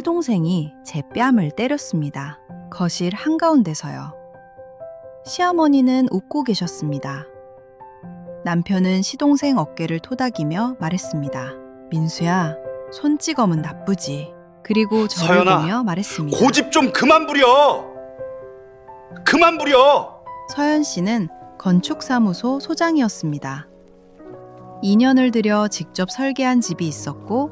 시동생이 제 뺨을 때렸습니다. 거실 한가운데서요. 시어머니는 웃고 계셨습니다. 남편은 시동생 어깨를 토닥이며 말했습니다. 민수야, 손찌검은 나쁘지. 그리고 저를 서연아, 보며 말했습니다. 고집 좀 그만 부려. 그만 부려. 서연 씨는 건축사무소 소장이었습니다. 2년을 들여 직접 설계한 집이 있었고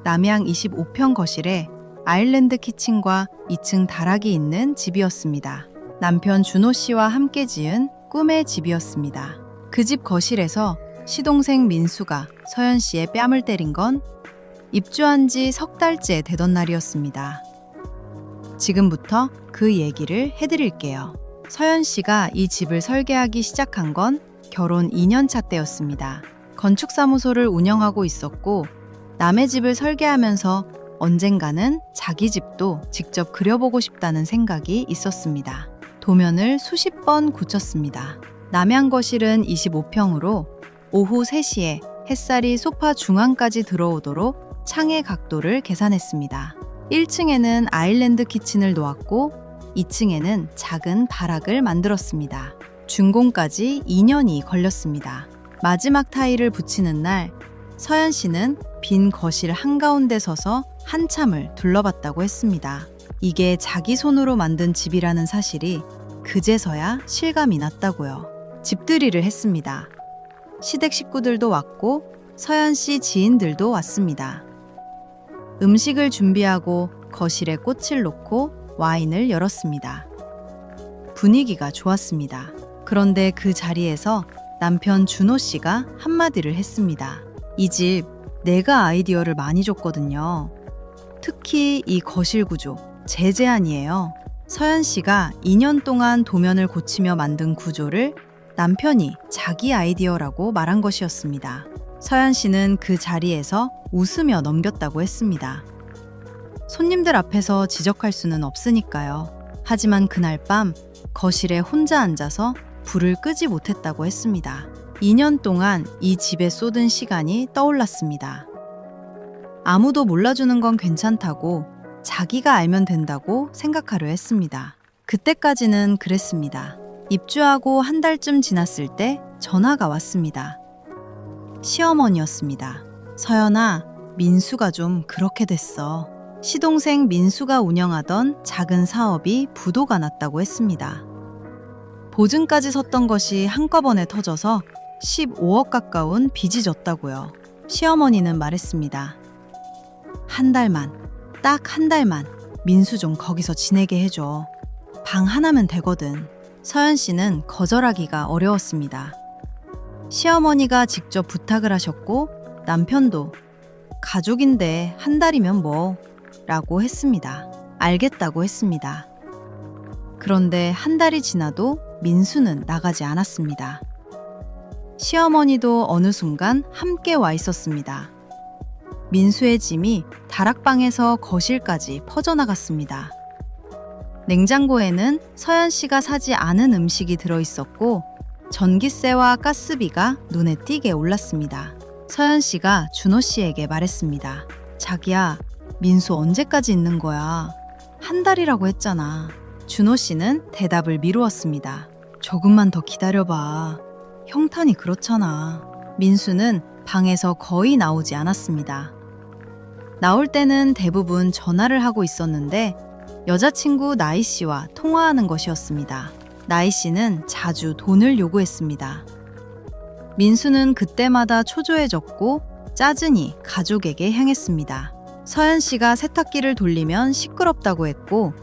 남양 25평 거실에 아일랜드 키친과 2층 다락이 있는 집이었습니다. 남편 준호 씨와 함께 지은 꿈의 집이었습니다. 그 집 거실에서 시동생 민수가 서연 씨의 뺨을 때린 건 입주한 지 석 달째 되던 날이었습니다. 지금부터 그 얘기를 해드릴게요. 서연 씨가 이 집을 설계하기 시작한 건 결혼 2년 차 때였습니다. 건축사무소를 운영하고 있었고 남의 집을 설계하면서 언젠가는 자기 집도 직접 그려보고 싶다는 생각이 있었습니다. 도면을 수십 번 굳혔습니다. 남양 거실은 25평으로 오후 3시에 햇살이 소파 중앙까지 들어오도록 창의 각도를 계산했습니다. 1층에는 아일랜드 키친을 놓았고 2층에는 작은 다락을 만들었습니다. 준공까지 2년이 걸렸습니다. 마지막 타일을 붙이는 날 서연 씨는 빈 거실 한가운데 서서 한참을 둘러봤다고 했습니다. 이게 자기 손으로 만든 집이라는 사실이 그제서야 실감이 났다고요. 집들이를 했습니다. 시댁 식구들도 왔고 서연 씨 지인들도 왔습니다. 음식을 준비하고 거실에 꽃을 놓고 와인을 열었습니다. 분위기가 좋았습니다. 그런데 그 자리에서 남편 준호 씨가 한마디를 했습니다. 이 집 내가 아이디어를 많이 줬거든요. 특히 이 거실 구조, 제 제안이에요. 서연 씨가 2년 동안 도면을 고치며 만든 구조를 남편이 자기 아이디어라고 말한 것이었습니다. 서연 씨는 그 자리에서 웃으며 넘겼다고 했습니다. 손님들 앞에서 지적할 수는 없으니까요. 하지만 그날 밤 거실에 혼자 앉아서 불을 끄지 못했다고 했습니다. 2년 동안 이 집에 쏟은 시간이 떠올랐습니다. 아무도 몰라주는 건 괜찮다고 자기가 알면 된다고 생각하려 했습니다. 그때까지는 그랬습니다. 입주하고 한 달쯤 지났을 때 전화가 왔습니다. 시어머니였습니다. 서연아, 민수가 좀 그렇게 됐어. 시동생 민수가 운영하던 작은 사업이 부도가 났다고 했습니다. 보증까지 섰던 것이 한꺼번에 터져서 15억 가까운 빚이 졌다고요. 시어머니는 말했습니다. 한 달만, 딱 한 달만 민수 좀 거기서 지내게 해줘. 방 하나면 되거든. 서연 씨는 거절하기가 어려웠습니다. 시어머니가 직접 부탁을 하셨고 남편도 가족인데 한 달이면 뭐 라고 했습니다. 알겠다고 했습니다. 그런데 한 달이 지나도 민수는 나가지 않았습니다. 시어머니도 어느 순간 함께 와 있었습니다. 민수의 짐이 다락방에서 거실까지 퍼져나갔습니다. 냉장고에는 서연 씨가 사지 않은 음식이 들어있었고 전기세와 가스비가 눈에 띄게 올랐습니다. 서연 씨가 준호 씨에게 말했습니다. 자기야, 민수 언제까지 있는 거야? 한 달이라고 했잖아. 준호 씨는 대답을 미루었습니다. 조금만 더 기다려봐. 형탄이 그렇잖아. 민수는 방에서 거의 나오지 않았습니다. 나올 때는 대부분 전화를 하고 있었는데 여자친구 나이 씨와 통화하는 것이었습니다. 나이 씨는 자주 돈을 요구했습니다. 민수는 그때마다 초조해졌고 짜증이 가족에게 향했습니다. 서연 씨가 세탁기를 돌리면 시끄럽다고 했고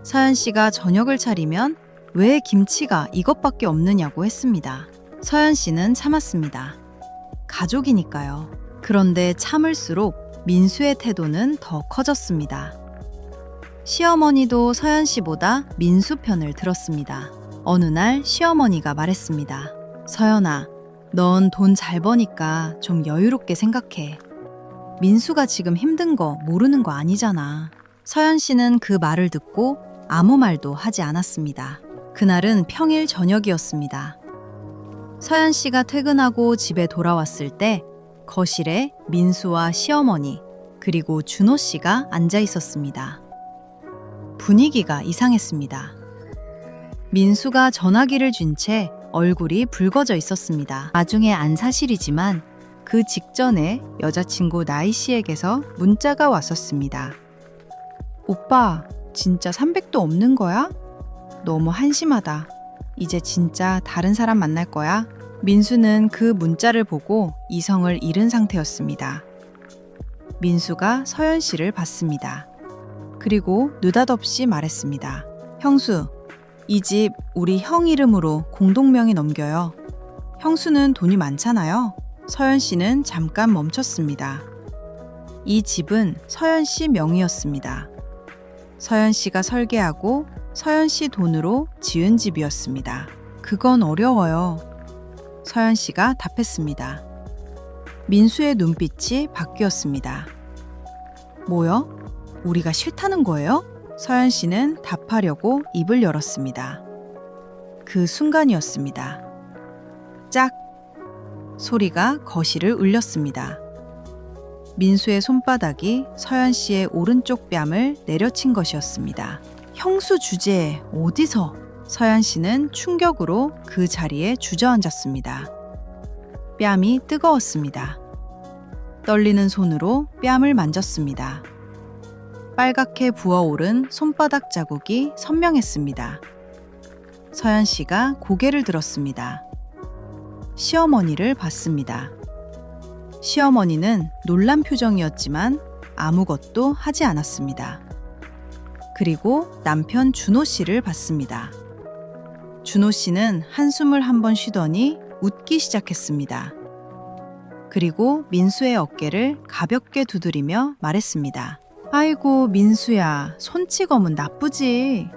서연 씨가 저녁을 차리면 왜 김치가 이것밖에 없느냐고 했습니다. 서연 씨는 참았습니다. 가족이니까요. 그런데 참을수록 민수의 태도는 더 커졌습니다. 시어머니도 서연 씨보다 민수 편을 들었습니다. 어느 날 시어머니가 말했습니다. 서연아, 넌 돈 잘 버니까 좀 여유롭게 생각해. 민수가 지금 힘든 거 모르는 거 아니잖아. 서연 씨는 그 말을 듣고 아무 말도 하지 않았습니다. 그날은 평일 저녁이었습니다. 서연 씨가 퇴근하고 집에 돌아왔을 때 거실에 민수와 시어머니, 그리고 준호 씨가 앉아 있었습니다. 분위기가 이상했습니다. 민수가 전화기를 쥔 채 얼굴이 붉어져 있었습니다. 나중에 안 사실이지만 그 직전에 여자친구 나이 씨에게서 문자가 왔었습니다. 오빠, 진짜 300도 없는 거야? 너무 한심하다. 이제 진짜 다른 사람 만날 거야? 민수는 그 문자를 보고 이성을 잃은 상태였습니다. 민수가 서연 씨를 봤습니다. 그리고 느닷없이 말했습니다. 형수, 이 집 우리 형 이름으로 공동명의 넘겨요. 형수는 돈이 많잖아요. 서연 씨는 잠깐 멈췄습니다. 이 집은 서연 씨 명의였습니다. 서연 씨가 설계하고 서연 씨 돈으로 지은 집이었습니다. 그건 어려워요. 서연 씨가 답했습니다. 민수의 눈빛이 바뀌었습니다. 뭐요? 우리가 싫다는 거예요? 서연 씨는 답하려고 입을 열었습니다. 그 순간이었습니다. 짝! 소리가 거실을 울렸습니다. 민수의 손바닥이 서연 씨의 오른쪽 뺨을 내려친 것이었습니다. 형수 주제에 어디서? 서연 씨는 충격으로 그 자리에 주저앉았습니다. 뺨이 뜨거웠습니다. 떨리는 손으로 뺨을 만졌습니다. 빨갛게 부어오른 손바닥 자국이 선명했습니다. 서연 씨가 고개를 들었습니다. 시어머니를 봤습니다. 시어머니는 놀란 표정이었지만 아무것도 하지 않았습니다. 그리고 남편 준호 씨를 봤습니다. 준호 씨는 한숨을 한번 쉬더니 웃기 시작했습니다. 그리고 민수의 어깨를 가볍게 두드리며 말했습니다. 아이고 민수야, 손찌검은 나쁘지.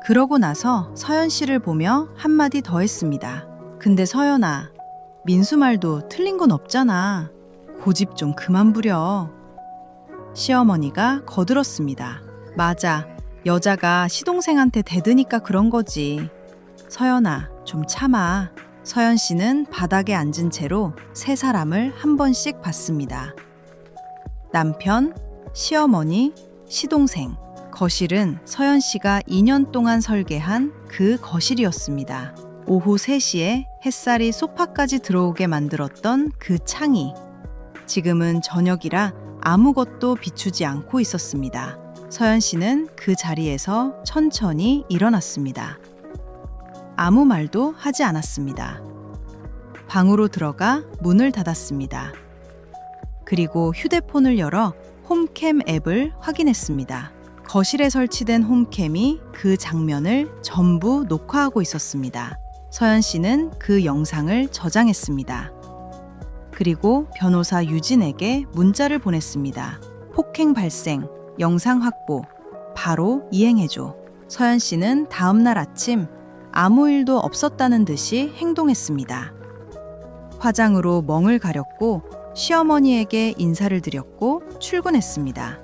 그러고 나서 서연 씨를 보며 한마디 더 했습니다. 근데 서연아, 민수 말도 틀린 건 없잖아. 고집 좀 그만 부려. 시어머니가 거들었습니다. 맞아, 여자가 시동생한테 대드니까 그런 거지. 서연아, 좀 참아. 서연 씨는 바닥에 앉은 채로 세 사람을 한 번씩 봤습니다. 남편, 시어머니, 시동생. 거실은 서연 씨가 2년 동안 설계한 그 거실이었습니다. 오후 3시에 햇살이 소파까지 들어오게 만들었던 그 창이 지금은 저녁이라 아무것도 비추지 않고 있었습니다. 서연 씨는 그 자리에서 천천히 일어났습니다. 아무 말도 하지 않았습니다. 방으로 들어가 문을 닫았습니다. 그리고 휴대폰을 열어 홈캠 앱을 확인했습니다. 거실에 설치된 홈캠이 그 장면을 전부 녹화하고 있었습니다. 서연 씨는 그 영상을 저장했습니다. 그리고 변호사 유진에게 문자를 보냈습니다. 폭행 발생, 영상 확보, 바로 이행해줘. 서연 씨는 다음 날 아침 아무 일도 없었다는 듯이 행동했습니다. 화장으로 멍을 가렸고 시어머니에게 인사를 드렸고 출근했습니다.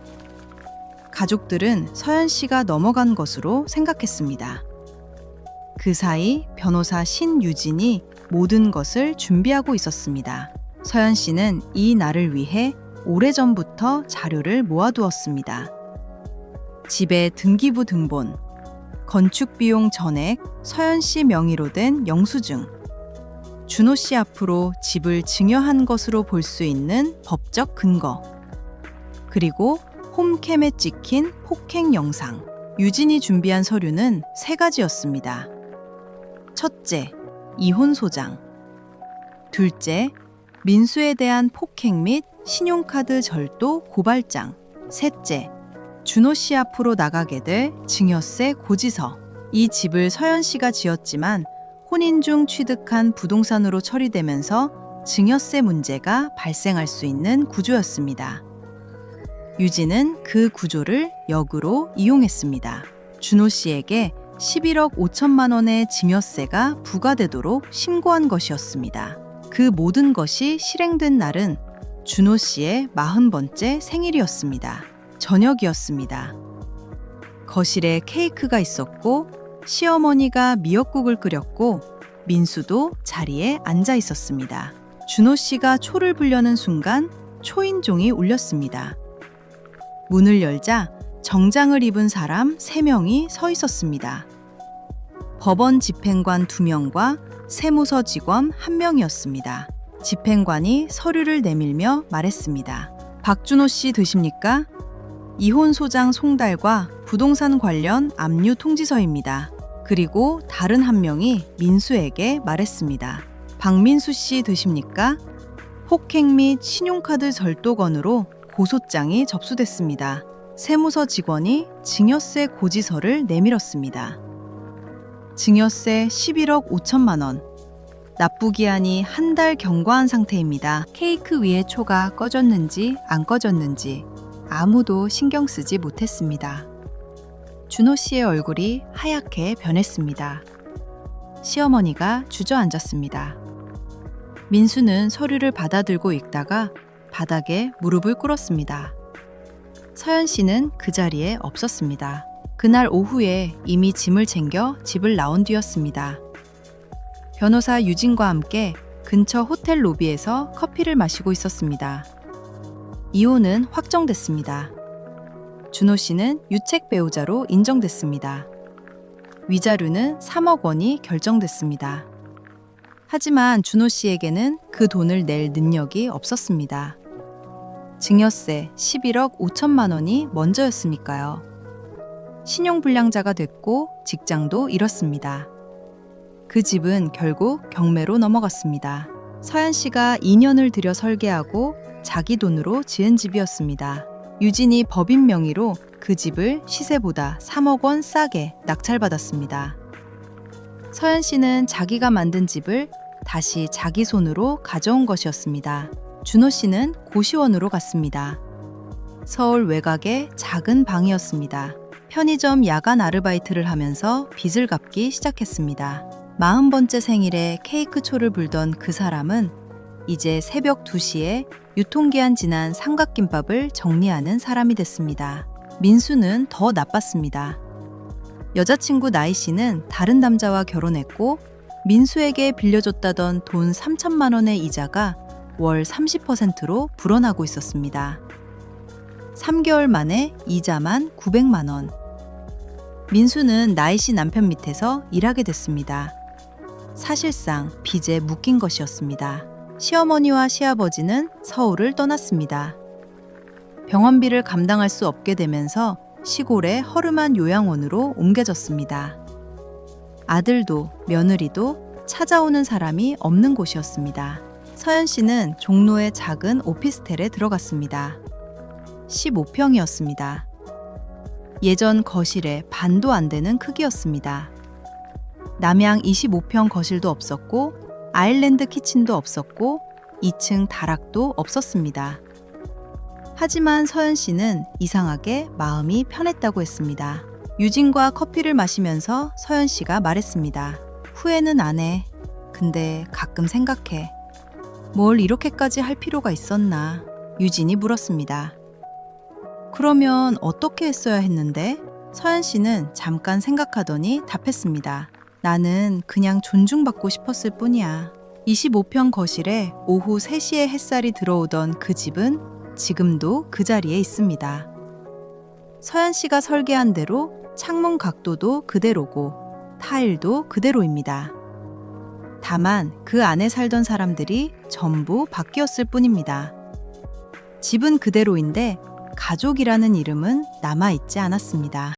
가족들은 서연 씨가 넘어간 것으로 생각했습니다. 그 사이 변호사 신유진이 모든 것을 준비하고 있었습니다. 서연 씨는 이 날을 위해 오래전부터 자료를 모아두었습니다. 집의 등기부 등본, 건축비용 전액 서연 씨 명의로 된 영수증, 준호 씨 앞으로 집을 증여한 것으로 볼 수 있는 법적 근거, 그리고 홈캠에 찍힌 폭행 영상. 유진이 준비한 서류는 3가지였습니다. 첫째, 이혼 소장. 둘째, 민수에 대한 폭행 및 신용카드 절도 고발장. 셋째, 준호 씨 앞으로 나가게 될 증여세 고지서. 이 집을 서연 씨가 지었지만 혼인 중 취득한 부동산으로 처리되면서 증여세 문제가 발생할 수 있는 구조였습니다. 유진은 그 구조를 역으로 이용했습니다. 준호 씨에게 11억 5천만 원의 증여세가 부과되도록 신고한 것이었습니다. 그 모든 것이 실행된 날은 준호 씨의 40번째 생일이었습니다. 저녁이었습니다. 거실에 케이크가 있었고 시어머니가 미역국을 끓였고 민수도 자리에 앉아 있었습니다. 준호 씨가 초를 불려는 순간 초인종이 울렸습니다. 문을 열자 정장을 입은 사람 3명이 서 있었습니다. 법원 집행관 2명과 세무서 직원 1명이었습니다. 집행관이 서류를 내밀며 말했습니다. 박준호 씨 드십니까? 이혼 소장 송달과 부동산 관련 압류 통지서입니다. 그리고 다른 1명이 민수에게 말했습니다. 박민수 씨 드십니까? 폭행 및 신용카드 절도 건으로 고소장이 접수됐습니다. 세무서 직원이 증여세 고지서를 내밀었습니다. 증여세 11억 5천만 원. 납부 기한이 한 달 경과한 상태입니다. 케이크 위에 초가 꺼졌는지 안 꺼졌는지 아무도 신경 쓰지 못했습니다. 준호 씨의 얼굴이 하얗게 변했습니다. 시어머니가 주저앉았습니다. 민수는 서류를 받아들고 읽다가 바닥에 무릎을 꿇었습니다. 서연 씨는 그 자리에 없었습니다. 그날 오후에 이미 짐을 챙겨 집을 나온 뒤였습니다. 변호사 유진과 함께 근처 호텔 로비에서 커피를 마시고 있었습니다. 이혼은 확정됐습니다. 준호 씨는 유책 배우자로 인정됐습니다. 위자료는 3억 원이 결정됐습니다. 하지만 준호 씨에게는 그 돈을 낼 능력이 없었습니다. 증여세 11억 5천만 원이 먼저였으니까요. 신용불량자가 됐고 직장도 잃었습니다. 그 집은 결국 경매로 넘어갔습니다. 서연 씨가 2년을 들여 설계하고 자기 돈으로 지은 집이었습니다. 유진이 법인 명의로 그 집을 시세보다 3억 원 싸게 낙찰받았습니다. 서연 씨는 자기가 만든 집을 다시 자기 손으로 가져온 것이었습니다. 준호 씨는 고시원으로 갔습니다. 서울 외곽의 작은 방이었습니다. 편의점 야간 아르바이트를 하면서 빚을 갚기 시작했습니다. 40번째 생일에 케이크 초를 불던 그 사람은 이제 새벽 2시에 유통기한 지난 삼각김밥을 정리하는 사람이 됐습니다. 민수는 더 나빴습니다. 여자친구 나이 씨는 다른 남자와 결혼했고 민수에게 빌려줬다던 돈 3천만 원의 이자가 월 30%로 불어나고 있었습니다. 3개월 만에 이자만 900만 원. 민수는 나이 씨 남편 밑에서 일하게 됐습니다. 사실상 빚에 묶인 것이었습니다. 시어머니와 시아버지는 서울을 떠났습니다. 병원비를 감당할 수 없게 되면서 시골의 허름한 요양원으로 옮겨졌습니다. 아들도 며느리도 찾아오는 사람이 없는 곳이었습니다. 서연 씨는 종로의 작은 오피스텔에 들어갔습니다. 15평이었습니다. 예전 거실의 반도 안 되는 크기였습니다. 남양 25평 거실도 없었고 아일랜드 키친도 없었고 2층 다락도 없었습니다. 하지만 서연 씨는 이상하게 마음이 편했다고 했습니다. 유진과 커피를 마시면서 서연 씨가 말했습니다. 후회는 안 해. 근데 가끔 생각해. 뭘 이렇게까지 할 필요가 있었나? 유진이 물었습니다. 그러면 어떻게 했어야 했는데? 서연 씨는 잠깐 생각하더니 답했습니다. 나는 그냥 존중받고 싶었을 뿐이야. 25평 거실에 오후 3시에 햇살이 들어오던 그 집은 지금도 그 자리에 있습니다. 서연 씨가 설계한 대로 창문 각도도 그대로고 타일도 그대로입니다. 다만 그 안에 살던 사람들이 전부 바뀌었을 뿐입니다. 집은 그대로인데 가족이라는 이름은 남아있지 않았습니다.